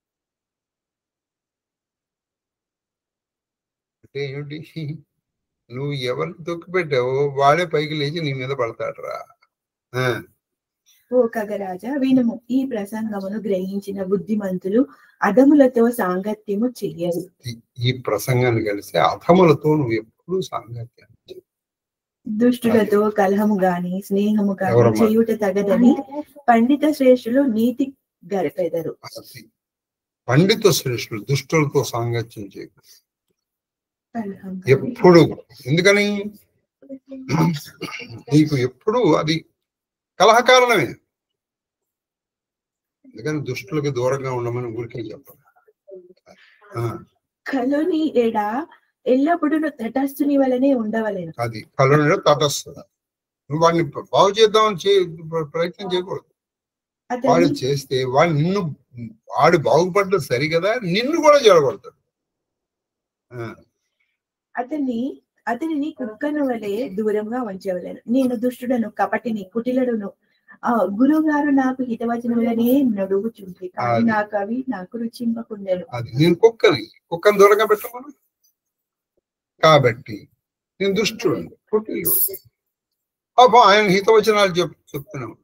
అంటే ఏమిటి, నువ్వు ఎవరిని తొక్కి పెట్టావో వాడే పైకి లేచి నీ మీద పడతాడు రా. ఓ ఖగరాజా వినుము, ఈ ప్రసంగమును గ్రహించిన బుద్ధిమంతులు అధములతో సాంగత్యము చెయ్యరు. ఈ ప్రసంగాన్ని కలిసి అధములతో నువ్వు ఎప్పుడు సాంగత్యం. దుష్టులతో కలహము గాని స్నేహము గాని చేయుట తగదని పండిత శ్రేష్ఠులు నీతి గరిపెదరు. పండిత శ్రేష్ఠులు దుష్టులతో సాంగత్యం చేయకూడదు ఎప్పుడు. ఎందుకని నీకు ఎప్పుడు అది కలహకారణమే. అందుకని దుష్టులకు దూరంగా ఉండమని ఊరికే చెప్పాలి. కలుని ఎడ ఎల్లప్పుడూ తటస్థుని వలనే ఉండవలేను. అది కలుని తటస్థ. నువ్వు వాడిని బాగు చేద్దామని ప్రయత్నం చేయకూడదు. వాడు చేస్తే వాడు బాగుపడ్డం సరి కదా, నిన్ను కూడా చెడగొడతాడు. అతనిని కుక్కను వలె దూరంగా ఉంచవలేను. నేను దుష్టుడను, కపటిని, కుటిలడును. గురువు గారు నాకు హితవచనములనే నడుగుచుంది, కానీ నాకు రుచింపకుండెను. అది నేను కుక్కను దూరంగా పెట్టమను. కాబట్టి నేను దుష్టుడు, కుటిలుడు. అబ్బా ఆయన హితవచనాలు చెప్తున్నావు.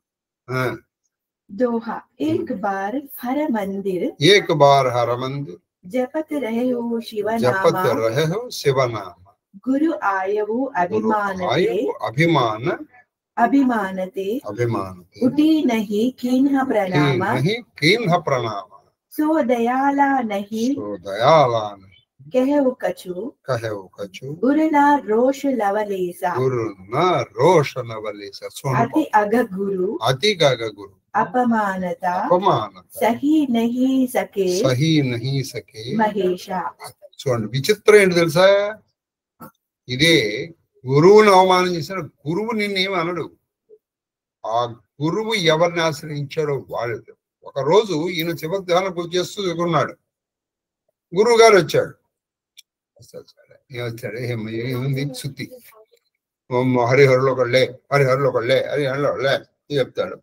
दोहा एक बार हर मंदिर जपत रहे हो शिव नामा गुरु आयवु अभिमानते उठी नहीं कीन्ह प्रणामा सो दयाला नहीं कहु कछु गुरुना रोष लवलेसा अति अग गुरु अपमानता सही नहीं सके మహేషా. చూడండి విచిత్రం ఏంటి తెలుసా, ఇదే గురువుని అవమానం చేసిన గురువు నిన్నేమి అనడు. ఆ గురువు ఎవరిని ఆశ్రయించాడో వాడు. ఒక రోజు ఈయన శివధ్యానం చేస్తూ ఎగురున్నాడు. గురువు గారు వచ్చాడు. ఏముంది సుత్తి, హరిహరులో ఒకళ్ళే చెప్తాడు.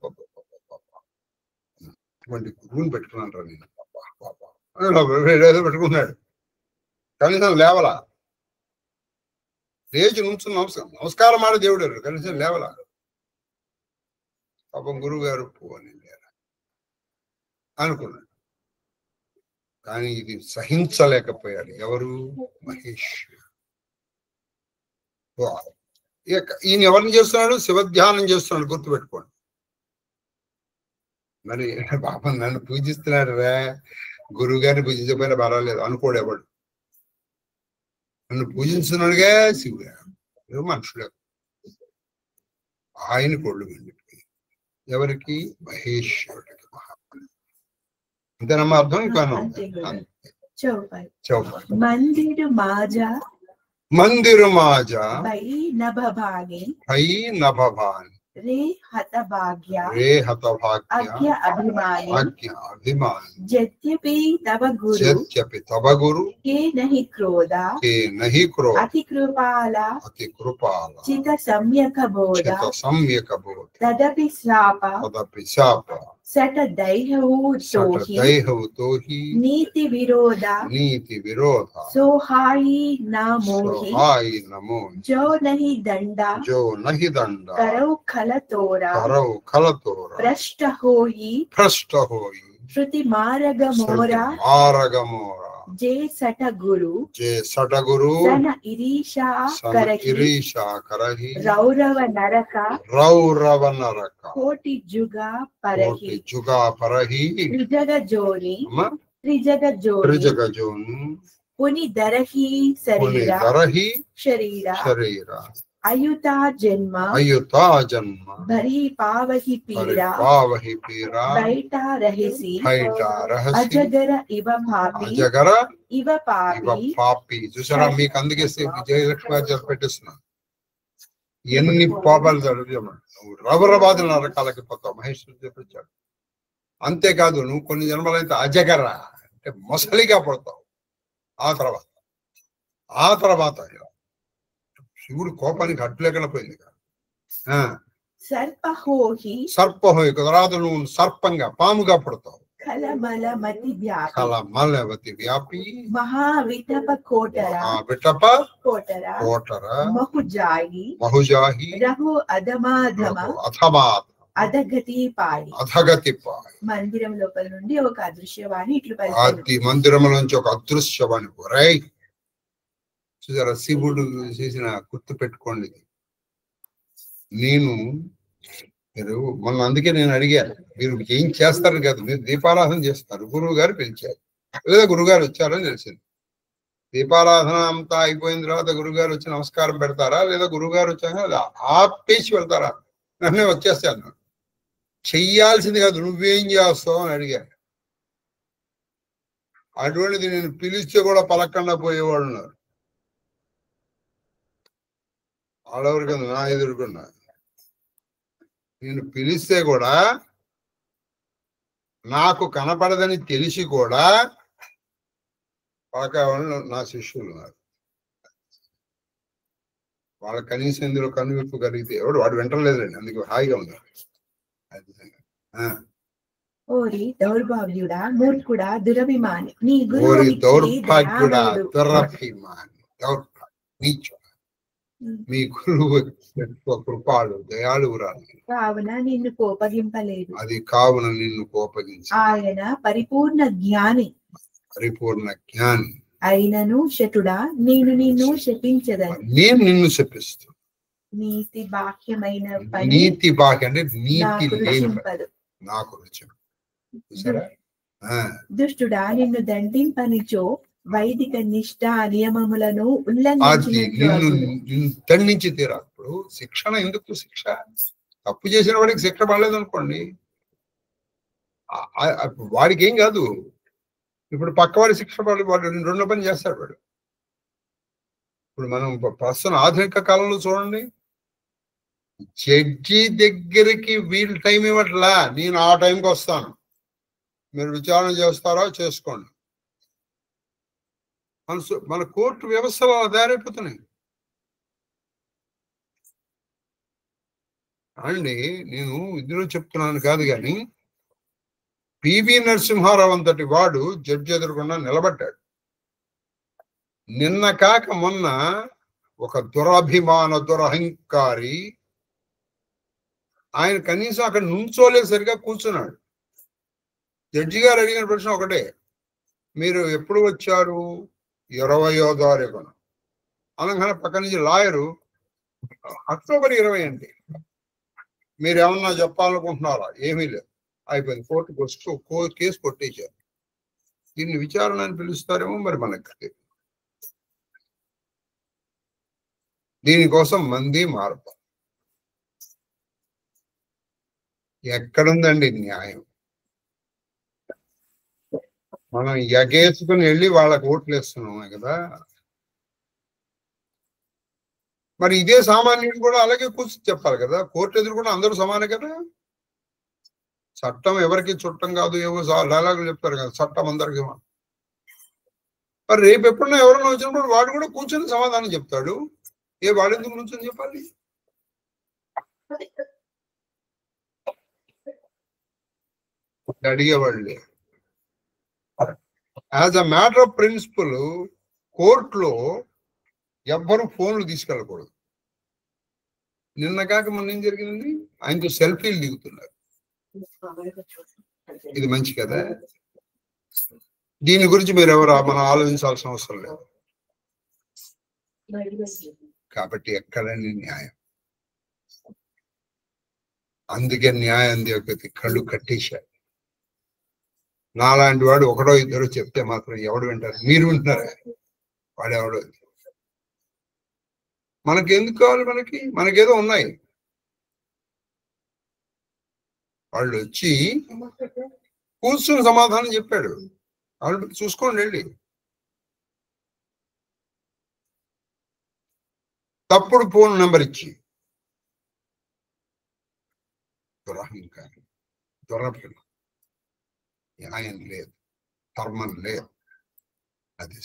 గురువుని పెట్టుకున్నాను రా నేను, ఏదో పెట్టుకున్నాడు. కనీసం లేవలా, లేచి నుంచి నమస్కారం ఆడ దేవుడు కనీసం లేవలా. పాపం గురువు గారు పోని అనుకున్నాడు. కానీ ఇది సహించలేకపోయాడు. ఎవరు? మహేష్. ఈయన ఎవరిని చేస్తున్నాడు? శివధ్యానం చేస్తున్నాడు, గుర్తుపెట్టుకోండి. మరి పాపం నన్ను పూజిస్తున్నాడు రా, గురువు గారిని పూజించకపోయినా పర్వాలేదు అనుకోడు ఎవడు. నన్ను పూజించున్నాడుగా శివుడు, మనుషుడు. ఆయన కొళ్ళు వెళ్ళిపోయి ఎవరికి? మహేశ్వరుడికి. అంతేనమ్మా అర్థం? ఇంకా మందిరు మాజా నభాని रे हतभाग्य अभिमान यद्यपि तव गुरु के नहीं क्रोधा अति कृपाला चित सम्यक बोध तदपि श्रापा सट दैहु तोहि नीति विरोधा सोहाई न मोहि जो नहीं दंडा करो खलतोरा भ्रष्ट होई श्रुति मार्ग मोरा जे सट गुरु सन इरीशा करहि रौरव नरक कोटि जुगा परहि त्रिजग जोनि पुनि दरहि शरीरा अयुता जन्म भरी पावहि पीरा बैठा रहसी अजगर इव पापी చూసారా? మీకు అందుకే జయలక్ష్మి గారు పెట్టేస్తున్నా. ఎన్ని పాపాలు జరుగుతావు, రవరబాదు నరకాలకి పోతావు. మహేశ్వరుడు చెప్పించాడు. అంతేకాదు నువ్వు కొన్ని జన్మలైతే అజగర అంటే మొసలిగా పడతావు. ఆ తర్వాత శివుడు కోపానికి అడ్డులేకుండా పోయింది. సర్పహోయి తర్వాత నువ్వు సర్పంగా, పాముగా పడతావు. కలమలమతి వ్యాపి మహావిటప కోటర మహుజాహి రఘు అధమాధమ అధగతి పాయి. మందిరం లోపల నుండి ఒక అదృశ్యవాణి ఇట్లు పలికెను. మందిరం నుంచి ఒక అదృశ్యవాణి చూసారా? శివుడు చేసిన గుర్తు పెట్టుకోండి. నేను మీరు మొన్న అందుకే నేను అడిగాను, మీరు ఏం చేస్తారు కదా, మీరు దీపారాధన చేస్తారు, గురువు గారు పిలిచారు లేదా గురుగారు వచ్చారని తెలిసింది. దీపారాధన అంతా అయిపోయిన తర్వాత గురుగారు వచ్చి నమస్కారం పెడతారా లేదా గురుగారు వచ్చాక ఆపేసి వెళ్తారా? వెంటనే వచ్చేస్తాను. చెయ్యాల్సింది కాదు, నువ్వేం చేస్తావు అని అడిగాను. అటువంటిది నేను పిలిస్తే కూడా పలకకుండా పోయేవాళ్ళు ఉన్నారు. ఆడవరు కదా నా ఎదురుకున్నా. నేను పిలిస్తే కూడా నాకు కనపడదని తెలిసి కూడా పలకేవాళ్ళు నా శిష్యులు ఉన్నారు. వాళ్ళ కనీసం ఇందులో కనువిప్పు కలిగితే వాడు వింటలేదండి, అందుకు హాయిగా ఉన్నారు. ఓరి దౌర్భాగ్యుడా, మూర్ఖుడా, దురభిమాని, నీ దౌర్భాగ్యుడా, దురభిమాని, నీచు, మీ గురువు కృపాలు దయాళువురాలు కావున నిన్ను కోపగింపలేదు. అది కావున నిన్ను కోపగించ. ఆయన పరిపూర్ణ జ్ఞాని, పరిపూర్ణ జ్ఞాని అయినను శటుడా నేను నిన్ను శపించదని. నేను నిన్ను శపిస్తూ నీతి బాహ్యమైన నీతి బాహ్య అంటే నీతి లేని నాకు రుచి. దుష్టుడా నిన్ను దండింపనిచో వైదిక నిష్ఠ నియమములను అది నిన్ను దండించి తీరా. ఇప్పుడు శిక్షణ ఎందుకు? శిక్ష తప్పు చేసిన వాడికి శిక్ష పడలేదు అనుకోండి, వాడికి ఏం కాదు. ఇప్పుడు పక్కవాడి శిక్ష పడి వాడు రెండో పని చేస్తాడు వాడు. ఇప్పుడు మనం ప్రస్తుతం ఆధునిక కాలంలో చూడండి, జడ్జి దగ్గరికి వీళ్ళు టైం ఇవ్వట్లా, నేను ఆ టైంకి వస్తాను, మీరు విచారణ చేస్తారా చేసుకోండి. మన కోర్టు వ్యవస్థలు దారైపోతున్నాయి అండి. నేను ఇందులో చెప్తున్నాను కాదు కానీ, పివి నరసింహారావు అంతటి వాడు జడ్జి ఎదురుకుండా నిలబడ్డాడు. నిన్న కాక మొన్న ఒక దురభిమాన దురహంకారి ఆయన కనీసం అక్కడ నుంచోలేదు, సరిగా కూర్చున్నాడు. జడ్జి గారు అడిగిన ప్రశ్న ఒకటే, మీరు ఎప్పుడు వచ్చారు? 20వ తారీఖున అనగానే పక్క నుంచి లాయరు అక్టోబర్ 20 అండి, మీరు ఏమన్నా చెప్పాలనుకుంటున్నారా? ఏమీ లేదు, అయిపోయింది, కోర్టుకు వస్తూ కేసు కొట్టేశారు. దీన్ని విచారణ అని పిలుస్తారేమో మరి మనకి. దీనికోసం మంది మార్పు. ఎక్కడుందండి న్యాయం? మనం ఎగేసుకుని వెళ్ళి వాళ్ళకు ఓట్లు వేస్తున్నామే కదా. మరి ఇదే సామాన్యుడు కూడా అలాగే కూర్చొని చెప్పాలి కదా, కోర్టు ఎదురు కూడా అందరూ సమానే కదా. చట్టం ఎవరికి చుట్టం కాదు, ఏవో డైలాగులు చెప్తారు కదా, చట్టం అందరికీ. మరి రేపు ఎప్పుడన్నా ఎవరన్నా వచ్చినప్పుడు వాడు కూడా కూర్చొని సమాధానం చెప్తాడు. వాడు ఎందుకు నుంచొని చెప్పాలి? అడిగేవాళ్ళే. As a matter of principle కోర్టులో ఎవ్వరూ ఫోన్లు తీసుకెళ్ళకూడదు. నిన్న కాక మొన్న ఏం జరిగింది, ఆయనతో సెల్ఫీలు దిగుతున్నారు. ఇది మంచి కదా. దీని గురించి మీరు ఎవరు మనం ఆలోచించాల్సిన అవసరం లేదు. కాబట్టి ఎక్కడని న్యాయం. అందుకే న్యాయం దేవుడికి కళ్ళు కట్టేశారు. నాలాంటి వాడు ఒకడో ఇద్దరు చెప్తే మాత్రం ఎవడు వింటారు? మీరు వింటున్నారా? వాడెవడో. మనకెందుకు కావాలి? మనకేదో ఉన్నాయి. వాళ్ళు వచ్చి కూర్చుని సమాధానం చెప్పాడు, వాళ్ళు చూసుకోండి వెళ్ళి. తప్పుడు ఫోన్ నెంబర్ ఇచ్చి దురహంకారం, దురభిమానం, న్యాయం లేదు, ధర్మం లేదు. అది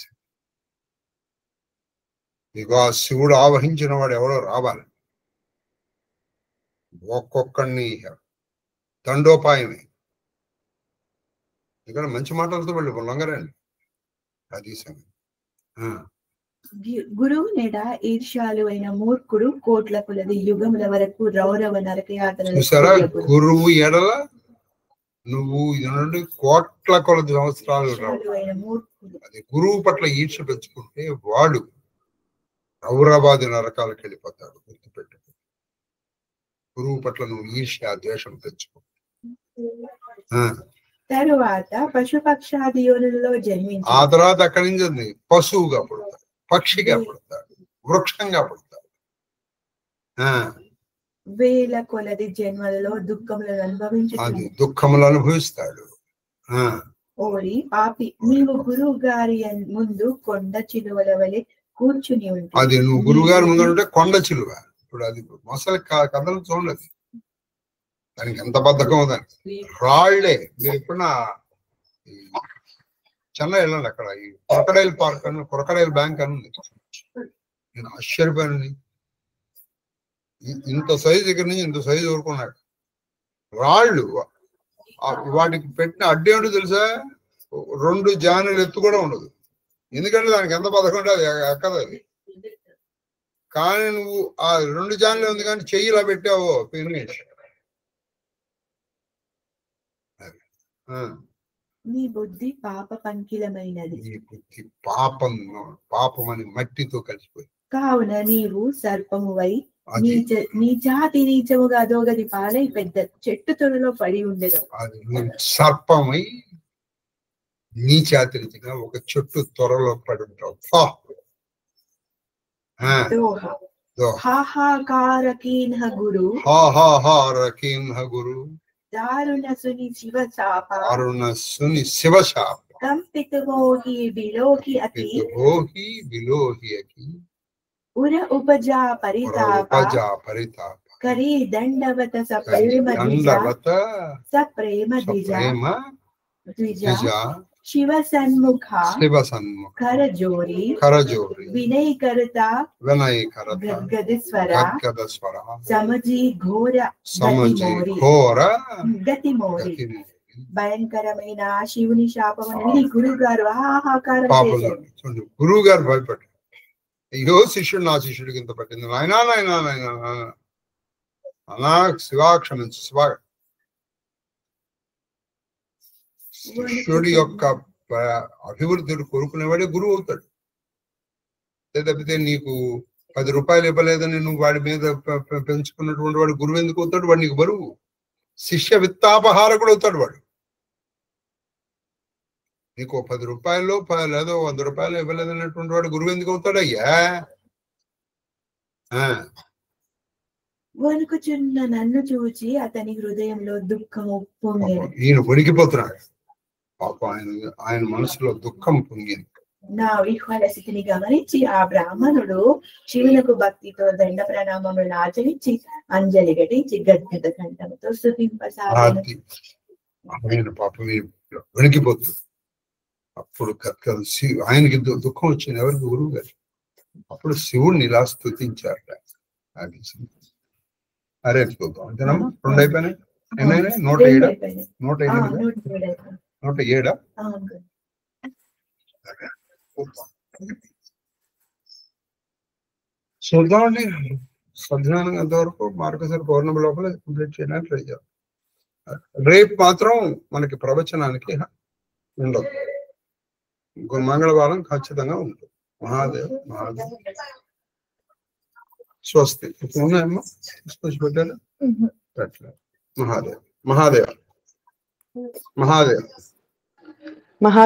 ఇక శివుడు ఆవహించిన వాడు ఎవడో రావాలి. ఒక్కొక్కడిని దండోపాయమే. ఇక్కడ మంచి మాటలతో వెళ్ళి లొంగరండి. అది సంగతి. గురువు నెడ ఈర్ష్యాలు అయిన మూర్ఖుడు కోట్ల కొలది యుగముల వరకు రౌరవ నరకయాతన. చూసారా? గురువు ఎడల నువ్వు కోట్ల కొలది సంవత్సరాలు రావు. అది గురువు పట్ల ఈర్ష్య పెంచుకుంటే వాడు రౌరవాది నరకాలకు వెళ్ళిపోతాడు. గుర్తుపెట్టు. గురువు పట్ల నువ్వు ఈర్ష్య ద్వేషం తెచ్చుకో. తరువాత పశుపక్షాది యోనులలో జన్మించి ఆ తర్వాత అక్కడి నుంచి ఉంది పశువుగా పుడతాడు, పక్షిగా పుడతాడు, వృక్షంగా పుడతాడు. వేల కొలది జన్మలలో దుఃఖములను అనుభవించి అది దుఃఖములు అనుభవిస్తాడు. ఓరి పాపి, నీవు గురువు గారి ముందు కొండ చిలువల వలె కూర్చుని ఉంటావు. అది నువ్వు గురువు గారి ముందు ఉంటే కొండ చిలువ. ఇప్పుడు అది మొసలి కథలు చూడలేదు, దానికి ఎంత బద్ధకం దానికి. రాళ్లే. మీరు ఎప్పుడన్నా చెన్నై వెళ్ళండి, అక్కడ ఈ క్రొకడైల్ పార్క్ అని, క్రొకడైల్ బ్యాంక్ అని ఉంది. నేను ఆశ్చర్యపోయాను. ఇంత సైజు దగ్గర నుంచి ఇంత సైజు ఊరుకున్నాడు. రాళ్ళు వాటికి పెట్టిన అడ్డు ఏమిటో తెలుసా, 2 జానులు ఎత్తు కూడా ఉండదు. ఎందుకంటే దానికి ఎంత బతకం ఉంటే అది ఎక్కదు అది. కానీ నువ్వు ఆ 2 జానులు ఉంది కానీ చెయ్యి ఇలా పెట్టావో ఫినిష్. నీ బుద్ధి పాప పంకిలమైనది, నీ బుద్ధి పాపం అని మట్టితో కలిసిపోయి. కావున నీవు సర్పమువై నీ జాతి నీచముగా అధోగతి పాలై పెద్ద చెట్టు తొడలో పడి ఉండదు. అది సర్పమై నీ జాతి రీతిగా ఒక చెట్టు త్వరలో పడి ఉంటావు. హాహాకారకీన్హ గురు, హాహాహారకీన్హ గురు, దారుణ సుని శివశాప, దారుణ సుని శివశాప, కంపితమోహి విలోకి అతి, విలోహి విలోహి అతి, ఉర ఉపజా పరితాప, కరీ దండవత సప్రేమ ద్విజ, శివ సన్ముఖ కరజోరి వినయకరత గద్గదస్వర సమజీ ఘోర గతిమోరి. భయంకరమైన శివుని శాపమని గురువు గారు ఆహాకారం చేశారు. గురువు గారు భయపడ్డారు. అయ్యో శిష్యుడు నా శిష్యుడికి ఇంత పట్టింది, నాయనా నాయనా నాయనా అనా శివా క్షమించు శివా. శిష్యుడి యొక్క అభివృద్ధిని కోరుకునేవాడే గురువు అవుతాడు. తప్పితే నీకు 10 రూపాయలు ఇవ్వలేదని నువ్వు వాడి మీద పెంచుకున్నటువంటి వాడు గురువు ఎందుకు అవుతాడు? వాడు నీకు బరువు. శిష్య విత్తాపహారకుడు అవుతాడు వాడు. నీకు 10 రూపాయలు లేదో 100 రూపాయలు ఇవ్వలేదన్నటువంటి వాడు గురువు ఎందుకు అవుతాడు? అయ్యా వణుకుచున్న నన్ను చూచి అతని హృదయంలో దుఃఖము పొంగెను. ఈయన వణికిపోతున్నాడు. పాప ఆయన మనసులో దుఃఖం పొంగింది. నా విహ్వల స్థితిని గమనించి ఆ బ్రాహ్మణుడు శివులకు భక్తితో దండ ప్రణామములను ఆచరించి అంజలి ఘటించి గద్గద కంఠంతో స్తుతింపసాగాడు. ఆయన పాపం వణికిపోతుంది. అప్పుడు ఆయనకి దుఃఖం వచ్చింది. ఎవరికి? గురువు గారు. అప్పుడు శివుణ్ణి ఇలా స్తుతించారట. అది అరే చూద్దాం. అంతేనమ్మా? 2 అయిపోయినాయి. ఎన్నైనా 107. 107. చూద్దామండి. సజ్ఞానం ఎంతవరకు మార్గశిర పౌర్ణమి లోపల కంప్లీట్ చేయడానికి ట్రై చేద్దాం. రేపు మాత్రం మనకి ప్రవచనానికి ఉండదు. మంగళవారం ఖచ్చితంగా ఉంటుంది. మహాదేవ్ మహాదేవ్ స్వస్తి. ఇప్పుడు ఉన్నాయమ్మా తీసుకొచ్చి పెట్టారు. మహాదేవ్ మహాదేవ్ మహాదేవ్ మహా